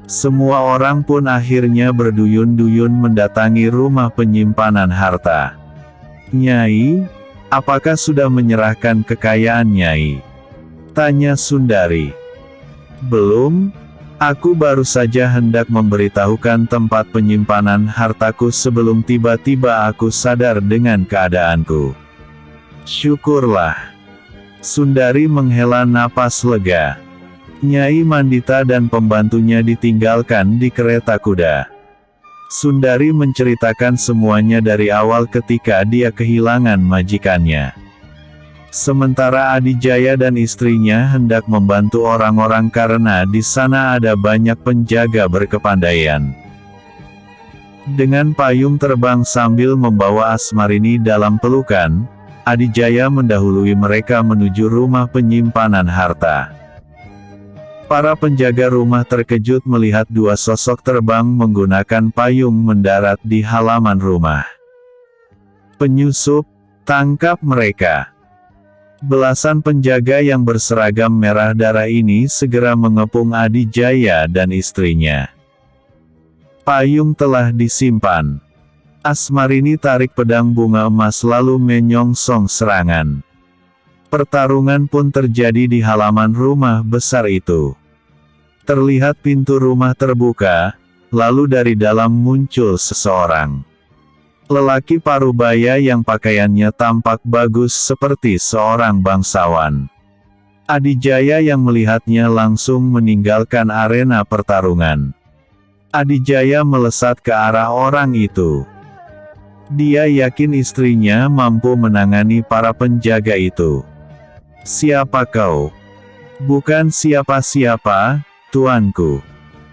[SPEAKER 2] Semua orang pun akhirnya berduyun-duyun mendatangi rumah penyimpanan harta. Nyai, apakah sudah menyerahkan kekayaan Nyai? Tanya Sundari. Belum, aku baru saja hendak memberitahukan tempat penyimpanan hartaku sebelum tiba-tiba aku sadar dengan keadaanku. Syukurlah. Sundari menghela napas lega. Nyai Mandita dan pembantunya ditinggalkan di kereta kuda. Sundari menceritakan semuanya dari awal ketika dia kehilangan majikannya. Sementara Adijaya dan istrinya hendak membantu orang-orang karena di sana ada banyak penjaga berkepandaian. Dengan payung terbang sambil membawa Asmarini dalam pelukan, Adijaya mendahului mereka menuju rumah penyimpanan harta. Para penjaga rumah terkejut melihat dua sosok terbang menggunakan payung mendarat di halaman rumah. "Penyusup, tangkap mereka!" Belasan penjaga yang berseragam merah darah ini segera mengepung Adijaya dan istrinya. Payung telah disimpan. Asmarini tarik pedang bunga emas lalu menyongsong serangan. Pertarungan pun terjadi di halaman rumah besar itu. Terlihat pintu rumah terbuka, lalu dari dalam muncul seseorang. Lelaki parubaya yang pakaiannya tampak bagus seperti seorang bangsawan. Adijaya yang melihatnya langsung meninggalkan arena pertarungan. Adijaya melesat ke arah orang itu. Dia yakin istrinya mampu menangani para penjaga itu. "Siapa kau?" "Bukan siapa-siapa, tuanku.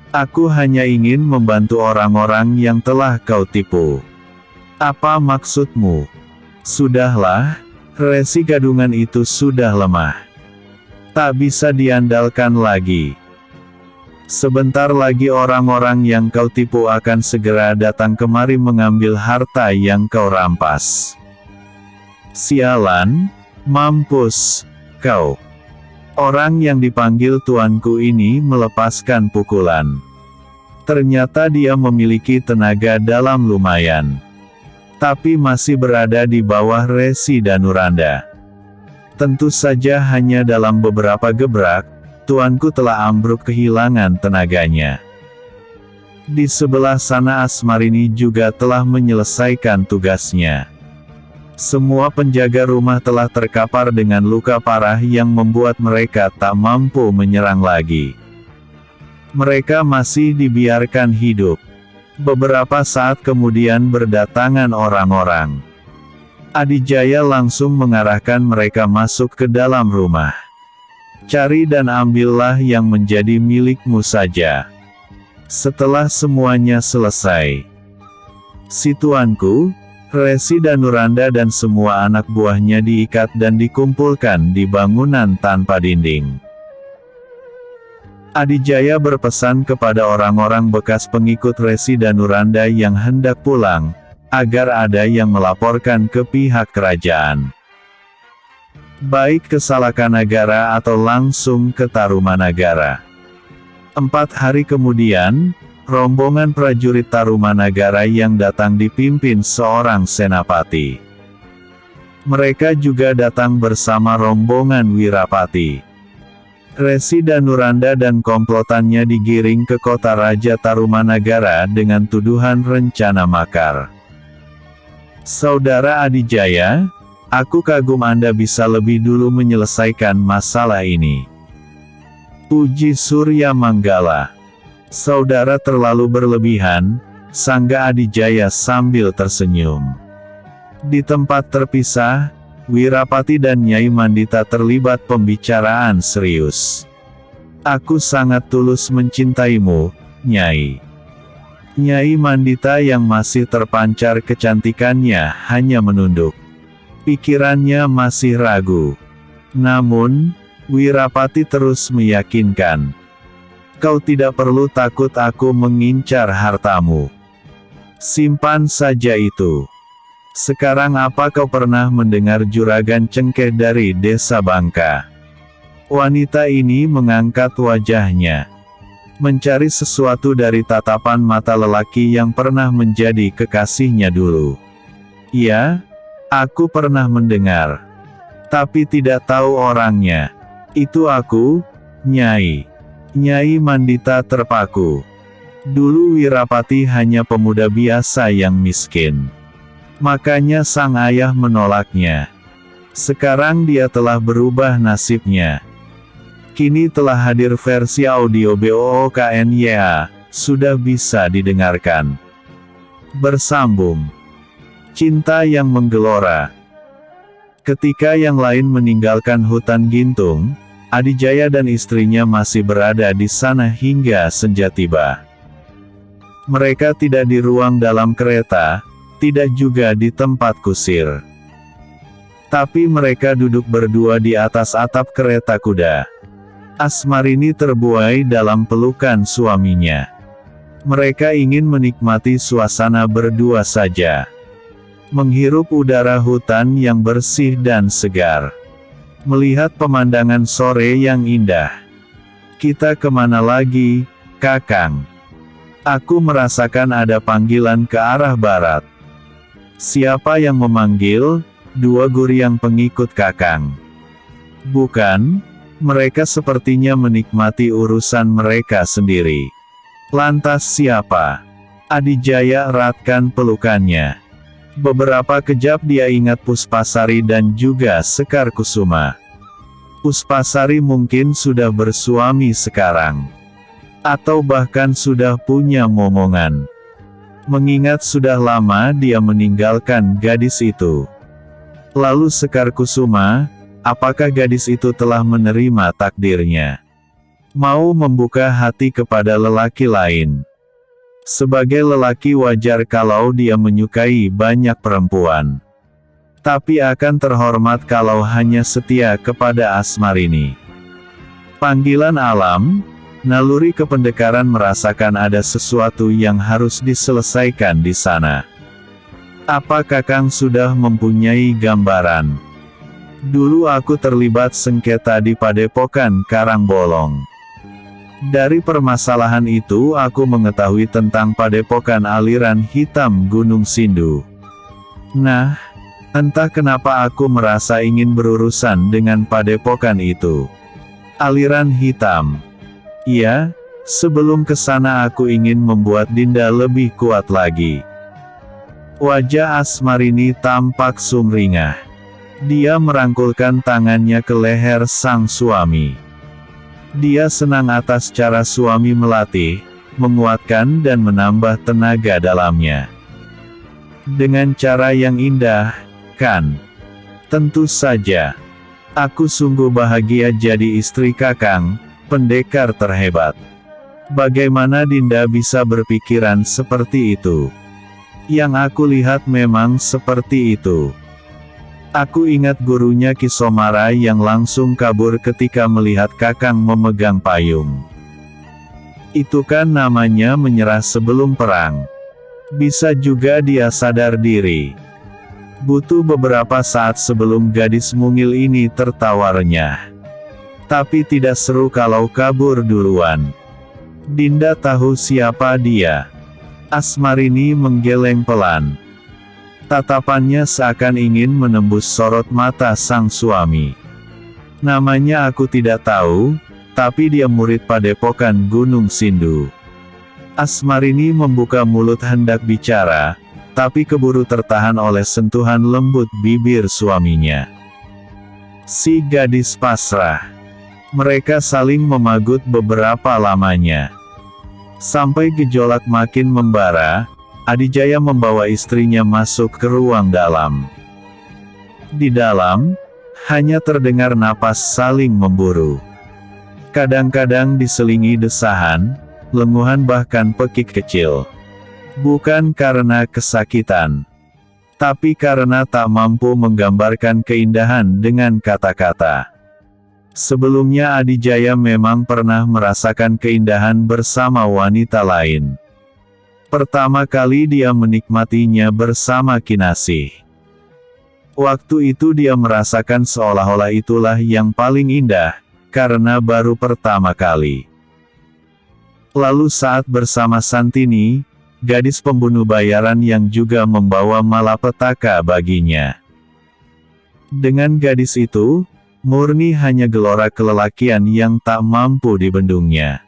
[SPEAKER 2] Aku hanya ingin membantu orang-orang yang telah kau tipu." "Apa maksudmu?" "Sudahlah, resi gadungan itu sudah lemah. Tak bisa diandalkan lagi. Sebentar lagi orang-orang yang kau tipu akan segera datang kemari mengambil harta yang kau rampas." "Sialan, mampus, kau!" Orang yang dipanggil tuanku ini melepaskan pukulan. Ternyata dia memiliki tenaga dalam lumayan. Tapi masih berada di bawah Resi Danuranda. Tentu saja hanya dalam beberapa gebrak, tuanku telah ambruk kehilangan tenaganya. Di sebelah sana Asmarini juga telah menyelesaikan tugasnya. Semua penjaga rumah telah terkapar dengan luka parah yang membuat mereka tak mampu menyerang lagi. Mereka masih dibiarkan hidup. Beberapa saat kemudian berdatangan orang-orang. Adijaya langsung mengarahkan mereka masuk ke dalam rumah. "Cari dan ambillah yang menjadi milikmu saja. Setelah semuanya selesai, si tuanku, Resi Danuranda dan semua anak buahnya diikat dan dikumpulkan di bangunan tanpa dinding." Adijaya berpesan kepada orang-orang bekas pengikut Resi Danuranda yang hendak pulang, agar ada yang melaporkan ke pihak kerajaan. Baik ke Salakanagara atau langsung ke Tarumanagara. 4 hari kemudian, rombongan prajurit Tarumanagara yang datang dipimpin seorang senapati. Mereka juga datang bersama rombongan Wirapati. Resi Danuranda dan komplotannya digiring ke kota Raja Tarumanagara dengan tuduhan rencana makar. "Saudara Adijaya, aku kagum Anda bisa lebih dulu menyelesaikan masalah ini," puji Surya Manggala. "Saudara terlalu berlebihan," sangga Adijaya sambil tersenyum. Di tempat terpisah, Wirapati dan Nyai Mandita terlibat pembicaraan serius. "Aku sangat tulus mencintaimu, Nyai." Nyai Mandita yang masih terpancar kecantikannya hanya menunduk. Pikirannya masih ragu. Namun, Wirapati terus meyakinkan. "Kau tidak perlu takut aku mengincar hartamu. Simpan saja itu. Sekarang apa kau pernah mendengar juragan cengkeh dari desa Bangka?" Wanita ini mengangkat wajahnya, mencari sesuatu dari tatapan mata lelaki yang pernah menjadi kekasihnya dulu. "Ya, aku pernah mendengar. Tapi tidak tahu orangnya." "Itu aku, Nyai." Nyai Mandita terpaku. Dulu Wirapati hanya pemuda biasa yang miskin. Makanya sang ayah menolaknya. Sekarang dia telah berubah nasibnya. Kini telah hadir versi audio BOOKNYA, sudah bisa didengarkan. Bersambung. Cinta yang menggelora. Ketika yang lain meninggalkan hutan Gintung, Adijaya dan istrinya masih berada di sana hingga senja tiba. Mereka tidak di ruang dalam kereta, tidak juga di tempat kusir. Tapi mereka duduk berdua di atas atap kereta kuda. Asmarini terbuai dalam pelukan suaminya. Mereka ingin menikmati suasana berdua saja. Menghirup udara hutan yang bersih dan segar. Melihat pemandangan sore yang indah. Kita kemana lagi, Kakang? Aku merasakan ada panggilan ke arah barat. Siapa yang memanggil? Dua Guryang pengikut Kakang. Bukan, mereka sepertinya menikmati urusan mereka sendiri. Lantas siapa? Adijaya eratkan pelukannya. Beberapa kejap dia ingat Puspasari dan juga Sekar Kusuma. Puspasari mungkin sudah bersuami sekarang. Atau bahkan sudah punya momongan. Mengingat sudah lama dia meninggalkan gadis itu. Lalu Sekar Kusuma, apakah gadis itu telah menerima takdirnya? Mau membuka hati kepada lelaki lain. Sebagai lelaki wajar kalau dia menyukai banyak perempuan. Tapi akan terhormat kalau hanya setia kepada Asmarini. Panggilan alam, naluri kependekaran merasakan ada sesuatu yang harus diselesaikan di sana. Apa Kakang sudah mempunyai gambaran? Dulu aku terlibat sengketa di Padepokan Karangbolong. Dari permasalahan itu aku mengetahui tentang Padepokan Aliran Hitam Gunung Sindu. Nah, entah kenapa aku merasa ingin berurusan dengan Padepokan itu. Aliran Hitam. Iya, sebelum ke sana aku ingin membuat Dinda lebih kuat lagi. Wajah Asmarini tampak sumringah. Dia merangkulkan tangannya ke leher sang suami. Dia senang atas cara suami melatih, menguatkan dan menambah tenaga dalamnya. Dengan cara yang indah, kan? Tentu saja. Aku sungguh bahagia jadi istri Kakang, pendekar terhebat. Bagaimana Dinda bisa berpikiran seperti itu? Yang aku lihat memang seperti itu. Aku ingat gurunya Ki Somara yang langsung kabur ketika melihat Kakang memegang payung. Itu kan namanya menyerah sebelum perang. Bisa juga dia sadar diri. Butuh beberapa saat sebelum gadis mungil ini tertawa renyah. Tapi tidak seru kalau kabur duluan. Dinda tahu siapa dia. Asmarini menggeleng pelan. Tatapannya seakan ingin menembus sorot mata sang suami. Namanya aku tidak tahu, tapi dia murid Padepokan Gunung Sindu. Asmarini membuka mulut hendak bicara, tapi keburu tertahan oleh sentuhan lembut bibir suaminya. Si gadis pasrah. Mereka saling memagut beberapa lamanya. Sampai gejolak makin membara, Adijaya membawa istrinya masuk ke ruang dalam. Di dalam, hanya terdengar napas saling memburu. Kadang-kadang diselingi desahan, lenguhan bahkan pekik kecil. Bukan karena kesakitan, tapi karena tak mampu menggambarkan keindahan dengan kata-kata. Sebelumnya Adijaya memang pernah merasakan keindahan bersama wanita lain. Pertama kali dia menikmatinya bersama Kinasih. Waktu itu dia merasakan seolah-olah itulah yang paling indah, karena baru pertama kali. Lalu saat bersama Santini, gadis pembunuh bayaran yang juga membawa malapetaka baginya. Dengan gadis itu, murni hanya gelora kelelakian yang tak mampu dibendungnya.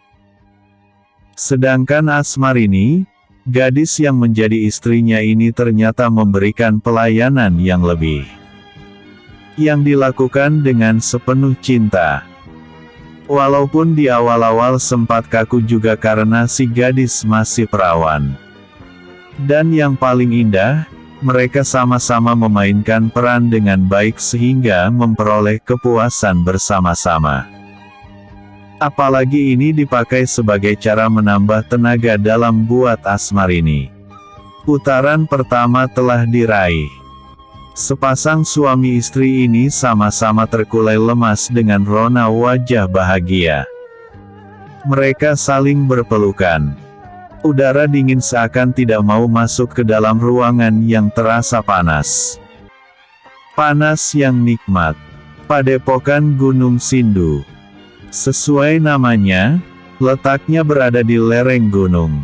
[SPEAKER 2] Sedangkan Asmarini, gadis yang menjadi istrinya ini ternyata memberikan pelayanan yang lebih. Yang dilakukan dengan sepenuh cinta. Walaupun di awal-awal sempat kaku juga karena si gadis masih perawan. Dan yang paling indah, mereka sama-sama memainkan peran dengan baik sehingga memperoleh kepuasan bersama-sama. Apalagi ini dipakai sebagai cara menambah tenaga dalam buat Asmarini. Putaran pertama telah diraih. Sepasang suami istri ini sama-sama terkulai lemas dengan rona wajah bahagia. Mereka saling berpelukan. Udara dingin seakan tidak mau masuk ke dalam ruangan yang terasa panas. Panas yang nikmat. Padepokan Gunung Sindu. Sesuai namanya, letaknya berada di lereng gunung.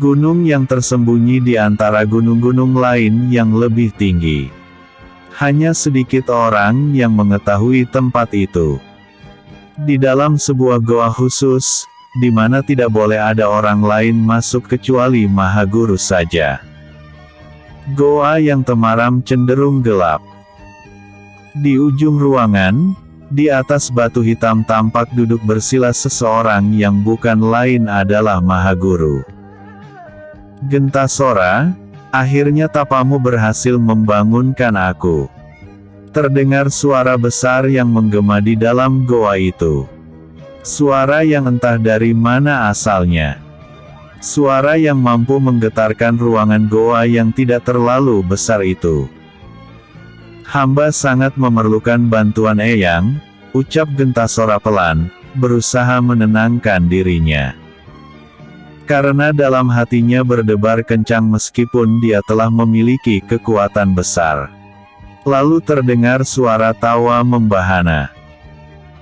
[SPEAKER 2] Gunung yang tersembunyi di antara gunung-gunung lain yang lebih tinggi. Hanya sedikit orang yang mengetahui tempat itu. Di dalam sebuah goa khusus, di mana tidak boleh ada orang lain masuk kecuali Maha Guru saja. Goa yang temaram cenderung gelap. Di ujung ruangan, di atas batu hitam tampak duduk bersila seseorang yang bukan lain adalah Maha Guru. Gentasora, akhirnya tapamu berhasil membangunkan aku. Terdengar suara besar yang menggema di dalam goa itu. Suara yang entah dari mana asalnya. Suara yang mampu menggetarkan ruangan goa yang tidak terlalu besar itu. Hamba sangat memerlukan bantuan Eyang, ucap Gentasora pelan, berusaha menenangkan dirinya. Karena dalam hatinya berdebar kencang meskipun dia telah memiliki kekuatan besar. Lalu terdengar suara tawa membahana.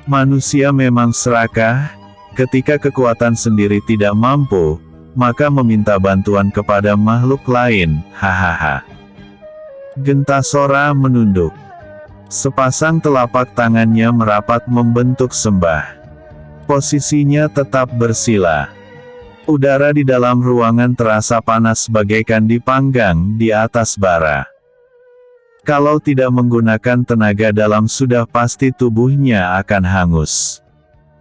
[SPEAKER 2] Manusia memang serakah, ketika kekuatan sendiri tidak mampu, maka meminta bantuan kepada makhluk lain, hahaha. Gentasora menunduk. Sepasang telapak tangannya merapat membentuk sembah. Posisinya tetap bersila. Udara di dalam ruangan terasa panas bagaikan dipanggang di atas bara. Kalau tidak menggunakan tenaga dalam sudah pasti tubuhnya akan hangus.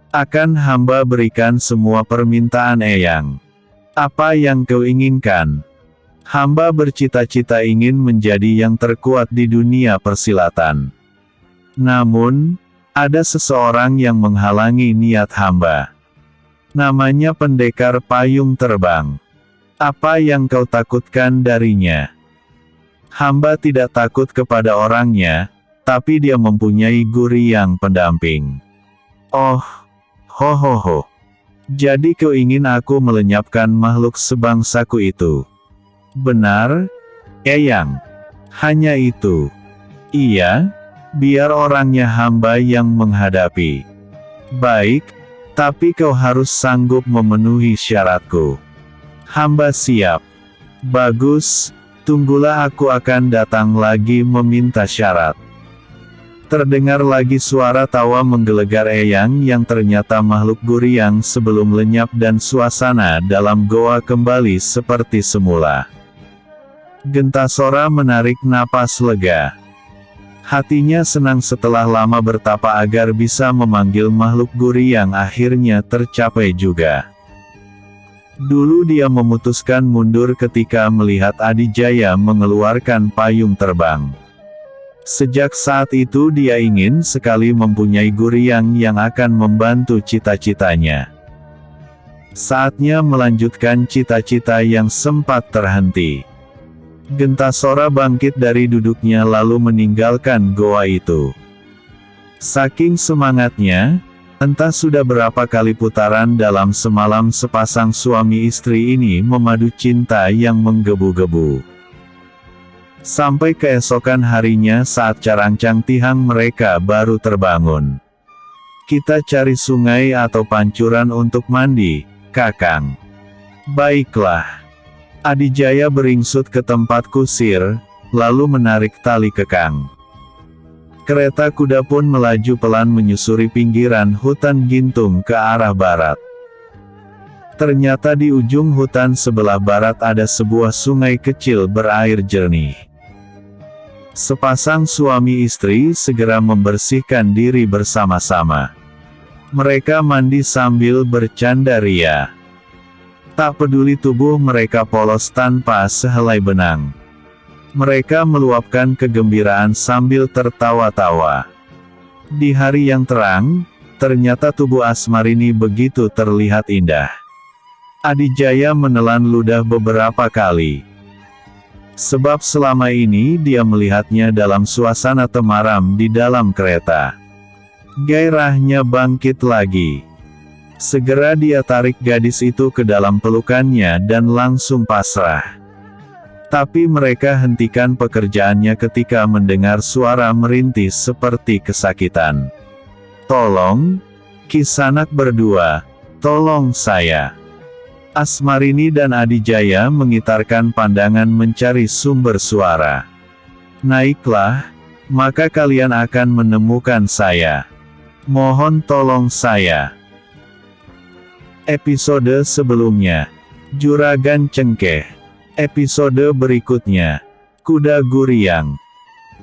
[SPEAKER 2] Akan hamba berikan semua permintaan Eyang. Apa yang kau inginkan? Hamba bercita-cita ingin menjadi yang terkuat di dunia persilatan. Namun, ada seseorang yang menghalangi niat hamba. Namanya pendekar payung terbang. Apa yang kau takutkan darinya? Hamba tidak takut kepada orangnya, tapi dia mempunyai guriyang pendamping. Oh, ho. Jadi kau ingin aku melenyapkan makhluk sebangsaku itu? Benar, Eyang. Hanya itu. Iya, biar orangnya hamba yang menghadapi. Baik. Tapi kau harus sanggup memenuhi syaratku. Hamba siap. Bagus, tunggulah aku akan datang lagi meminta syarat. Terdengar lagi suara tawa menggelegar Eyang yang ternyata makhluk guriyang sebelum lenyap dan suasana dalam goa kembali seperti semula. Gentasora menarik napas lega. Hatinya senang setelah lama bertapa agar bisa memanggil makhluk guriyang akhirnya tercapai juga. Dulu dia memutuskan mundur ketika melihat Adijaya mengeluarkan payung terbang. Sejak saat itu dia ingin sekali mempunyai guriyang yang akan membantu cita-citanya. Saatnya melanjutkan cita-cita yang sempat terhenti. Gentasora bangkit dari duduknya lalu meninggalkan goa itu. Saking semangatnya, entah sudah berapa kali putaran dalam semalam sepasang suami istri ini memadu cinta yang menggebu-gebu. Sampai keesokan harinya saat carancang tihang mereka baru terbangun. Kita cari sungai atau pancuran untuk mandi, Kakang. Baiklah. Adijaya beringsut ke tempat kusir, lalu menarik tali kekang. Kereta kuda pun melaju pelan menyusuri pinggiran hutan gintung ke arah barat. Ternyata di ujung hutan sebelah barat ada sebuah sungai kecil berair jernih. Sepasang suami istri segera membersihkan diri bersama-sama. Mereka mandi sambil bercanda ria. Tak peduli tubuh mereka polos tanpa sehelai benang. Mereka meluapkan kegembiraan sambil tertawa-tawa. Di hari yang terang, ternyata tubuh Asmarini begitu terlihat indah. Adijaya menelan ludah beberapa kali. Sebab selama ini dia melihatnya dalam suasana temaram di dalam kereta. Gairahnya bangkit lagi. Segera dia tarik gadis itu ke dalam pelukannya dan langsung pasrah. Tapi mereka hentikan pekerjaannya ketika mendengar suara merintis seperti kesakitan. "Tolong, Kisanak berdua, tolong saya." Asmarini dan Adijaya mengitarkan pandangan mencari sumber suara. "Naiklah, maka kalian akan menemukan saya. Mohon tolong saya." Episode sebelumnya, Juragan Cengkeh. Episode berikutnya, Kuda Guriang.